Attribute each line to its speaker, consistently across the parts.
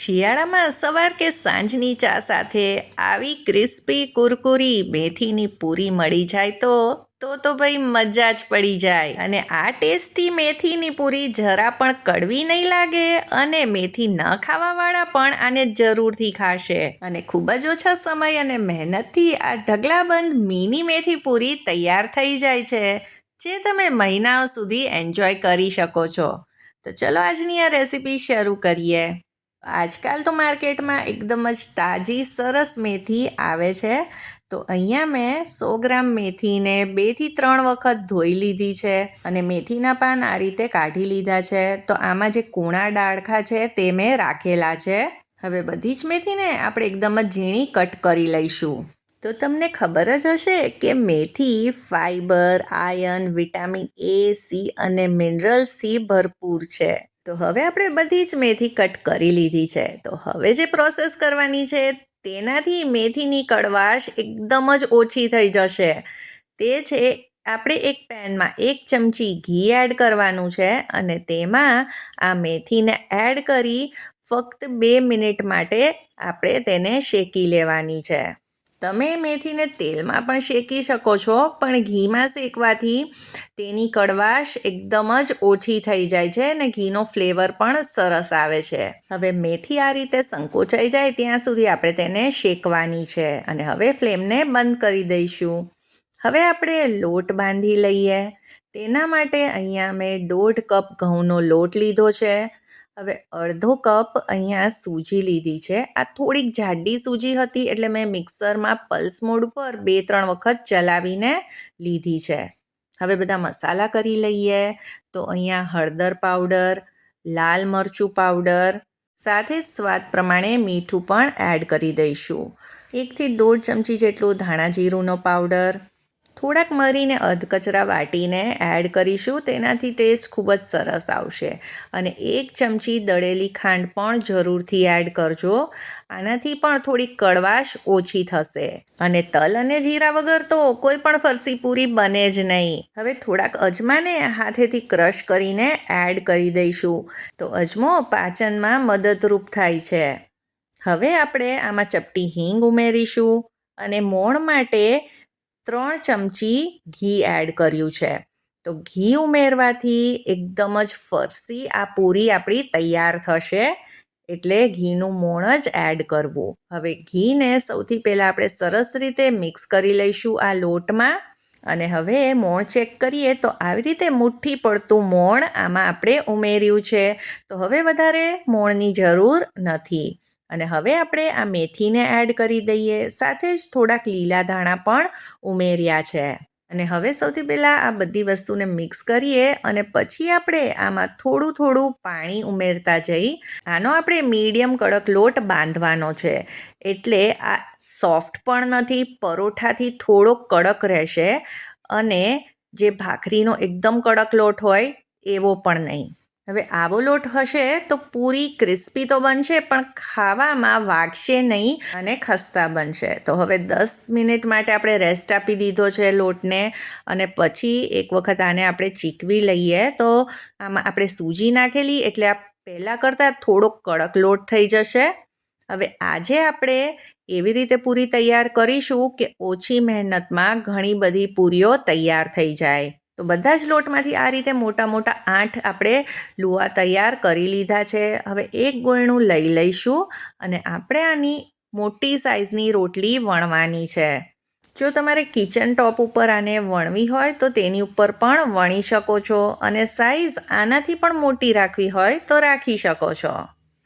Speaker 1: શિયાળામાં સવાર કે સાંજની ચા સાથે આવી ક્રિસ્પી કુરકુરી મેથીની પૂરી મળી જાય તો ભાઈ મજા જ પડી જાય. અને આ ટેસ્ટી મેથીની પૂરી જરા પણ કડવી નહીં લાગે અને મેથી ન ખાવાવાળા પણ આને જરૂરથી ખાશે. અને ખૂબ જ ઓછા સમય અને મહેનતથી આ ઢગલાબંધ મિની મેથી પૂરી તૈયાર થઈ જાય છે, જે તમે મહિનાઓ સુધી એન્જોય કરી શકો છો. તો ચલો આજની આ રેસીપી શરૂ કરીએ. આજકાલ તો માર્કેટમાં એકદમ જ તાજી સરસ મેથી આવે છે. તો અહીંયા મેં 100 ગ્રામ મેથીને 2 થી 3 વખત ધોઈ લીધી છે અને મેથીના પાન આ રીતે કાઢી લીધા છે. તો આમાં જે કૂણા ડાળખા છે તે મેં રાખેલા છે. હવે બધી જ મેથીને આપણે એકદમ જ ઝીણી કટ કરી લઈશું. તો તમને ખબર જ હશે કે મેથી fibre, iron, vitamin A, C અને મિનરલ્સથી ભરપૂર છે. તો હવે આપણે બધી જ મેથી કટ કરી લીધી છે. તો હવે જે પ્રોસેસ કરવાની છે તેનાથી મેથીની કડવાશ એકદમ જ ઓછી થઈ જશે. તે છે આપણે એક પેનમાં 1 ચમચી ઘી એડ કરવાનું છે અને તેમાં આ મેથીને એડ કરી ફક્ત 2 મિનિટ માટે આપણે તેને શેકી લેવાની છે. તમે મેથીને તેલમાં પણ શેકી શકો છો, પણ ઘીમાં શેકવાથી તેની કડવાશ એકદમ જ ઓછી થઈ જાય છે અને ઘીનો ફ્લેવર પણ સરસ આવે છે. હવે મેથી આ રીતે સંકોચાઈ જાય ત્યાં સુધી આપણે તેને શેકવાની છે અને હવે ફ્લેમને બંધ કરી દઈશું. હવે આપણે લોટ બાંધી લઈએ. તેના માટે અહીંયા મેં 1.5 કપ ઘઉંનો લોટ લીધો છે. હવે 1/2 કપ અહીંયા સૂજી લીધી છે. આ થોડીક જાડી સૂજી હતી એટલે મેં મિક્સરમાં પલ્સ મોડ ઉપર 2-3 વખત ચલાવીને લીધી છે. હવે બધા મસાલા કરી લઈએ. તો અહીંયા હળદર પાવડર, લાલ મરચું પાવડર, સાથે જ સ્વાદ પ્રમાણે મીઠું પણ એડ કરી દઈશું. 1 થી 1.5 ચમચી જેટલું ધાણા જીરુંનો પાવડર, થોડાક મરીને અધકચરા વાટીને એડ કરીશું. તેનાથી ટેસ્ટ ખૂબ જ સરસ આવશે. અને 1 ચમચી દળેલી ખાંડ પણ જરૂરથી એડ કરજો. આનાથી પણ થોડીક કડવાશ ઓછી થશે. અને તલ અને જીરા વગર તો કોઈ પણ ફરસી પૂરી બને જ નહીં. હવે થોડાક અજમાને હાથેથી ક્રશ કરીને એડ કરી દઈશું. તો અજમો પાચનમાં મદદરૂપ થાય છે. હવે આપણે આમાં ચપટી હિંગ ઉમેરીશું અને મોણ માટે 3 ચમચી ઘી એડ કર્યું છે. તો ઘી ઉમેરવાથી એકદમ જ ફરસી આ પૂરી આપણી તૈયાર થશે. એટલે ઘીનું મોણ જ એડ કરવું. હવે ઘીને સૌથી પહેલાં આપણે સરસ રીતે મિક્સ કરી લઈશું આ લોટમાં. અને હવે મોણ ચેક કરીએ તો આવી રીતે મુઠ્ઠી પડતું મોણ આમાં આપણે ઉમેર્યું છે. તો હવે વધારે મોણની જરૂર નથી. અને હવે આપણે આ મેથીને એડ કરી દઈએ. સાથે જ થોડાક લીલા ધાણા પણ ઉમેર્યા છે. અને હવે સૌથી પહેલાં આ બધી વસ્તુને મિક્સ કરીએ અને પછી આપણે આમાં થોડું પાણી ઉમેરતા જઈ આનો આપણે મીડિયમ કડક લોટ બાંધવાનો છે. એટલે આ સોફ્ટ પણ નથી, પરોઠાથી થોડો કડક રહેશે અને જે ભાખરીનો એકદમ કડક લોટ હોય એવો પણ નહીં. હવે આવો લોટ હશે તો પૂરી ક્રિસ્પી તો બનશે પણ ખાવામાં વાગશે નહીં અને ખસ્તા બનશે. તો હવે 10 મિનિટ માટે આપણે રેસ્ટ આપી દીધો છે લોટને અને પછી એક વખત આને આપણે ચીકવી લઈએ. તો આમાં આપણે સૂજી નાખેલી એટલે આ પહેલાં કરતાં થોડોક કડક લોટ થઈ જશે. હવે આજે આપણે એવી રીતે પૂરી તૈયાર કરીશું કે ઓછી મહેનતમાં ઘણી બધી પૂરીઓ તૈયાર થઈ જાય. તો બધા જ લોટમાંથી આ રીતે મોટા 8 આપણે લુઆ તૈયાર કરી લીધા છે. હવે એક ગોયણું લઈ લઈશું અને આપણે આની મોટી સાઇઝની રોટલી વણવાની છે. જો તમારે કિચન ટોપ ઉપર આને વણવી હોય તો તેની ઉપર પણ વણી શકો છો અને સાઇઝ આનાથી પણ મોટી રાખવી હોય તો રાખી શકો છો.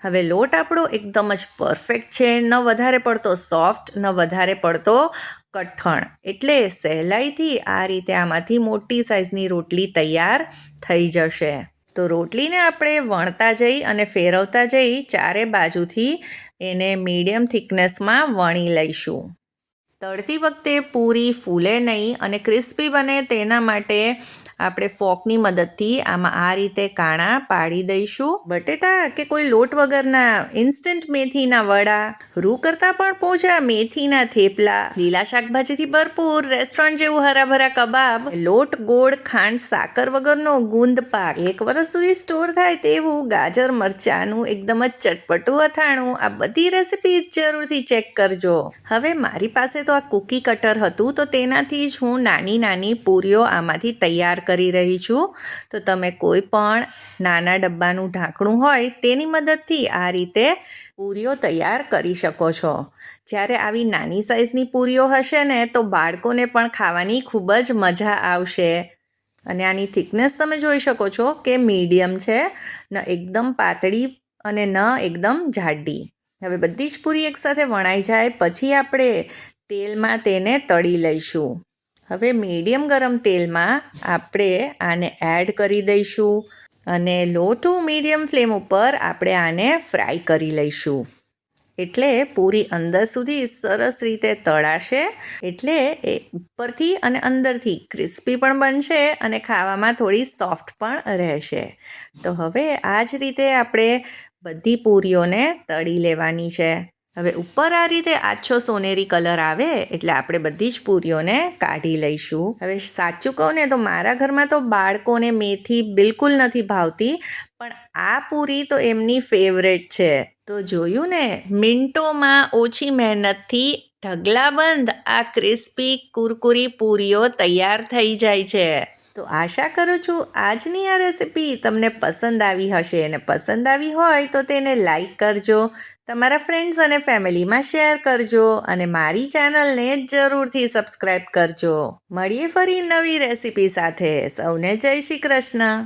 Speaker 1: હવે લોટ આપણો એકદમ જ પરફેક્ટ છે. ન વધારે પડતો સોફ્ટ, ન વધારે પડતો કઠણ. એટલે સહેલાઈથી આ રીતે આમાંથી મોટી સાઇઝની રોટલી તૈયાર થઈ જશે. તો રોટલીને આપણે વણતા જઈ અને ફેરવતા જઈ ચારે બાજુથી એને મીડિયમ થિકનેસમાં વણી લઈશું. તળતી વખતે પૂરી ફૂલે નહીં અને ક્રિસ્પી બને તેના માટે આપણે ફોકની મદદથી આમાં આ રીતે કાણા પાડી દઈશું. બટેટા કે કોઈ લોટ વગરના ઇન્સ્ટન્ટ મેથીના વડા, રૂ કરતાં પણ પોચા મેથીના થેપલા, લીલા શાકભાજીથી ભરપૂર રેસ્ટોરન્ટ જેવું હરાભરા કબાબ, લોટ, ગોળ, ખાંડ, સાકર વગરનો ગુંદ પાક, 1 વર્ષ સુધી સ્ટોર થાય તેવું ગાજર મરચાંનું એકદમ જ ચટપટું અથાણું. આ બધી રેસીપી જરૂરથી ચેક કરજો. હવે મારી પાસે તો આ કૂકી કટર હતું, તો તેનાથી જ હું નાની નાની પૂરીઓ આમાંથી તૈયાર કરી રહી છું. તો તમે કોઈ પણ નાના ડબ્બાનું ઢાંકણું હોય તેની મદદથી આ રીતે પૂરીઓ તૈયાર કરી શકો છો. જ્યારે આવી નાની સાઇઝની પૂરીઓ હશે ને તો બાળકોને પણ ખાવાની ખૂબ જ મજા આવશે. અને આની થિકનેસ તમે જોઈ શકો છો કે મીડિયમ છે, ન એકદમ પાતળી અને ન એકદમ જાડી. હવે બધી જ પૂરી એકસાથે વણાઈ જાય પછી આપણે તેલમાં તેને તળી લઈશું. હવે મીડિયમ ગરમ તેલમાં આપણે આને એડ કરી દઈશું અને લો ટુ મીડિયમ ફ્લેમ ઉપર આપણે આને ફ્રાય કરી લઈશું. એટલે પૂરી અંદર સુધી સરસ રીતે તળાશે, એટલે એ ઉપરથી અને અંદરથી ક્રિસ્પી પણ બનશે અને ખાવામાં થોડી સોફ્ટ પણ રહેશે. તો હવે આ જ રીતે આપણે બધી પૂરીઓને તળી લેવાની છે. હવે ઉપર આ રીતે આછો સોનેરી કલર આવે એટલે આપણે બધી જ પૂરીઓને કાઢી લઈશું. હવે સાચું કહું ને તો મારા ઘરમાં તો બાળકોને મેથી બિલકુલ નથી ભાવતી, પણ આ પૂરી તો એમની ફેવરેટ છે. તો જોયું ને, મિનિટોમાં ઓછી મહેનતથી ઢગલાબંધ આ ક્રિસ્પી કુરકુરી પૂરીઓ તૈયાર થઈ જાય છે. તો આશા કરું છું આજની આ રેસીપી તમને પસંદ આવી હશે, અને પસંદ આવી હોય તો તેને લાઈક કરજો, તમારા ફ્રેન્ડ્સ અને ફેમિલીમાં શેર કરજો અને મારી ચેનલને જરૂરથી સબસ્ક્રાઈબ કરજો. મળીએ ફરી નવી રેસીપી સાથે. સૌને જય શ્રી કૃષ્ણ.